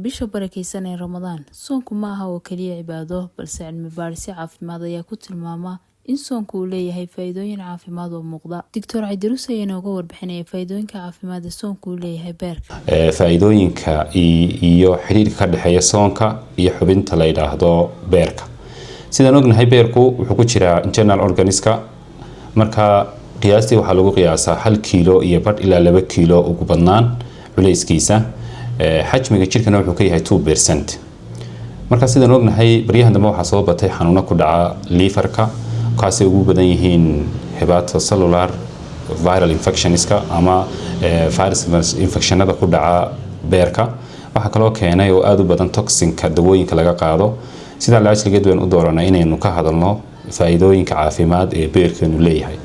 bisha barakeysan ee Ramadaan soonku ma aha oo kaliya cibaado balse cilmi baaris caafimaad ayaa ku tilmaama in soonku uu leeyahay faa'iidooyin caafimaad oo muuqda. Dr. Cabdirus ayaa inooga warbixinaya faa'iidooyinka caafimaad ee soonku uu leeyahay beerka. Faa'iidooyinka iyo xiriirka ka dhaxeeya soonka iyo xubinta la yiraahdo beerka. Sidaan ognahay beerku wuxuu ku jiraa internal organismka marka qiyaastii waxa lagu qiyaasaa 1 kiilo iyo badh ilaa 2 kiilo ugu badnaan culeyskiisa. xajmiga jirkana wuxuu ka yahay 2%. marka sidaan ognahay baryahan dambe waxa soo batay xanuuno ku dhaca liverka kaasi ugu badan yihiin hepatocellular viral infectionska ama virus infectionada ku dhaca beerka waxa kaloo keenay oo aad u badan toxinka dawooyinka laga qaado sida la ajligeed weyn u dooranay inaynu ka hadalno faa'iidooyinka caafimaad ee beerkeenu leeyahay.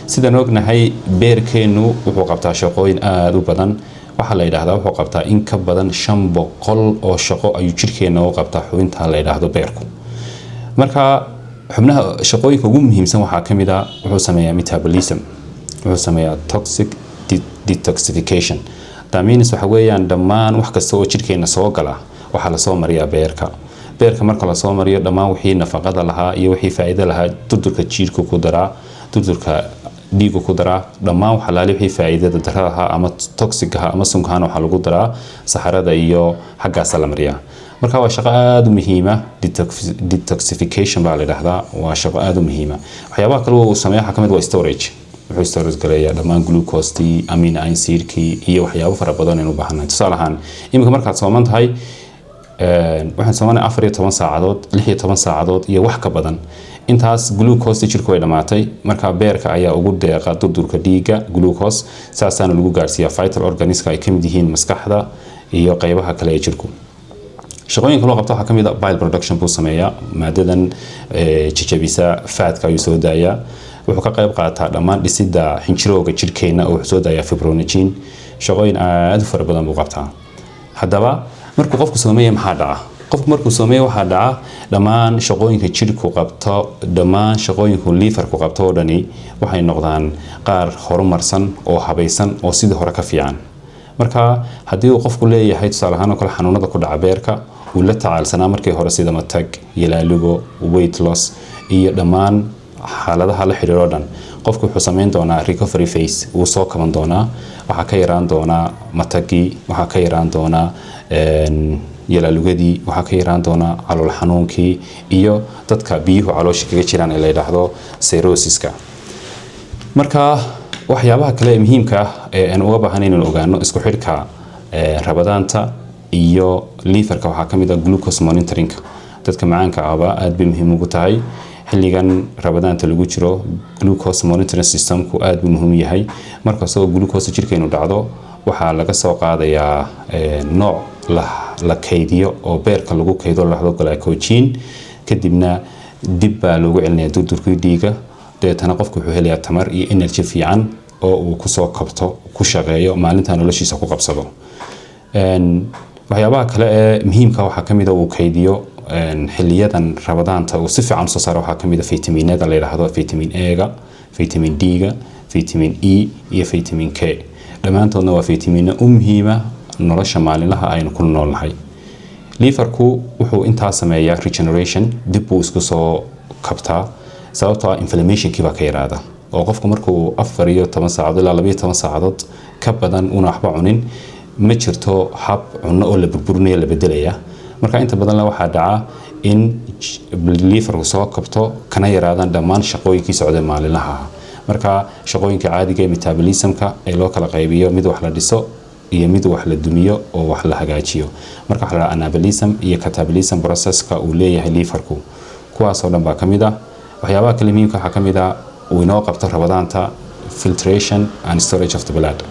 sidaan ognahay beerkeenu wuxuu qabtaa shaqooyin aad u badan waxa la yiraahdaa wuxuu qabtaa in ka badan 500 oo shaqo ayuu jirkeena u qabtaa xubinta la yiraahdo beerku. marka xubnaha shaqooyinka ugu muhiimsan waxa kamid ah wuxuu sameeyaa metabolism wuxuu sameeyaa toxic detoxification. That waxa weeyaan dhammaan wax kasta oo jirkeena soo gala waxa la soo mariyaa beerka marka la soo mariyo dhammaan wixii nafaqada lahaa iyo wixii faa'iido lahaa durdurka jirku ku daraa durdurka dhiigu ku daraa dhammaan waxa la wixii faa'iidada darada ama toxic ama sunka waxa lagu daraa saxarada iyo xaggaas la mariyaa. marka waa shaqo aad u muhiim ah detoxification baa la yiraahdaa waa shaqo aad u muhiim ah. waxyaabaha kale oo sameeyaa waxa kamid waa storage wuxuu storage gareeyaa dhammaan glucose amino acid iyo waxyaabo fara badan inuu baahanay. tusaale ahaan imika markaad sooman tahay waxaan soomanay 14 saacadood 16 saacadood iyo wax ka badan intaas glucose jirku way dhamaatay marka beerka ayaa ugu deeqa durdurka dhiiga glucose saasana lagu gaarsiiyaa vital organismka ay kamid yihiin maskaxda iyo qaybaha kale ee jirku. shaqooyinka loo qabto waxa kamid ah bile production buu sameeyaa maadadan jajabisa faatka ayuu soo daayaa wuxuu ka qayb qaataa dhammaan dhisidda xinjirowga jirkeena oo soo daaya fibrinogen shaqooyin aad u fara badan buu qabtaa. haddaba markuu qofku soomeeyo maxaa dhaca qofku markuu soomeeyo waxa dhaca dhammaan shaqooyinka jirku qabto dhammaan shaqooyinka liverku qabto oo dhani waxay noqdaan qaar horumarsan oo habaysan oo sidii hore ka fiican. marka haddii uu qofku leeyahay tusaale ahaan kale xanuunada ku dhaca beerka uu la tacaalsanaa markii hore sida matag yalaalugo weight loss iyo dhammaan xaaladaha la xiriiro dhan qofku wuxuu sameyn doonaa recovery phase uu soo kaban doonaa waxa ka yaraan doonaa matagi waxa ka yaraan doonaa yalaalugadii waxa ka yaraan doonaa calool xanuunkii iyo dadka biyuhu caloosha kaga jiraan ee la yiraahdo cirrhosiska. marka waxyaabaha kale ee muhiimka ah ee aan uga baahanay inaan ogaano isku xidhka rabadaanta iyo liverka waxa kamid ah glucose monitoring. dadka macaanka ah aad bay muhiim ugu tahay xilligan rabadaanta lagu jiro glucose monitoring systemku aad buu muhiim yahay marka soo glucose jirkeenu dhacdo waxa laga soo qaadayaa nooc la kaydiyo oo beerka lagu kaydo la yiraahdo glycogen kadibna dib baa loogu celinayaa durdurka dhiiga deetana qofku wuxuu helayaa tamar iyo energy fiican oo uu ku soo kabto ku shaqeeyo maalinta noloshiisa ku qabsado. waxyaabaha kale ee muhiimka waxa kamid ah uu kaydiyo xilliyadan rabadaanta oo si fiican soo saaro waxa kamid ah fitamiinada la yiraahdo vitamin A-ga vitamin D-ga vitamin E iyo vitamin K dhamaantoodna waa fitamiino u muhiim ah nolosha maalinlaha aynu ku noolnahay. liverku wuxuu intaa sameeyaa regeneration dib uu isku soo kabtaa sababtoo ah inflammationkii baa ka yaraada oo qofku markuu 14 saacadood ilaa 12 saacadood ka badan una waxba cunin ma jirto hab cunno oo la burburinayo la bedelaya. marka inta badan la waxa dhaca in liverku soo kabto kana yaraadaan dhammaan shaqooyinkii socday maalinlaha. marka shaqooyinka caadiga ee metabolismka ee loo kala qaybiyo mid wax la dhiso iyo mid wax la dumiyo oo wax la hagaajiyo. marka waxa la anabolism iyo catabolism processka uu leeyahay liverku kuwaas oo dhan baa kamid ah. waxyaabaha kale muhiimka waxa kamid ah uu inoo qabto rabadaanta filtration and storage of the blood.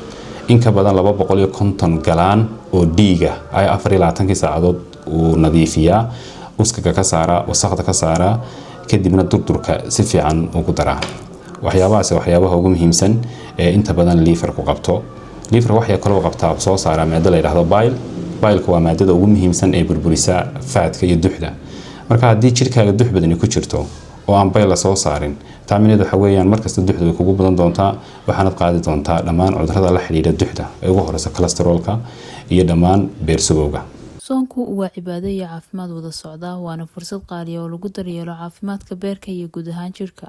in ka badan 250 galaan oo dhiiga ay 24 saacadood uu nadiifiyaa uskaga ka saara wasakhda ka saara kadibna durdurka si fiican ugu daraa. waxyaabaha ugu muhiimsan ee inta badan liverku qabto. liver waxa kale oo qabtaa soo saara maadada la yiraahdo bile waa maadada ugu muhiimsan ee burburisa faatka iyo duxda. marka haddii jirkaaga dux badan ku jirto oo aan bile soo saarin taamineed waxa weeyaan markasta duxdu way kugu badan doontaa waxaanad qaadi doontaa dhammaan cudurrada la xiriira duxda ee ugu horeysa cholesterolka iyo dhammaan beersogowga. soonku waa cibaado iyo caafimaad wada socda waana fursad qaali ah oo lagu daryeelo caafimaadka beerka iyo guud ahaan jirka.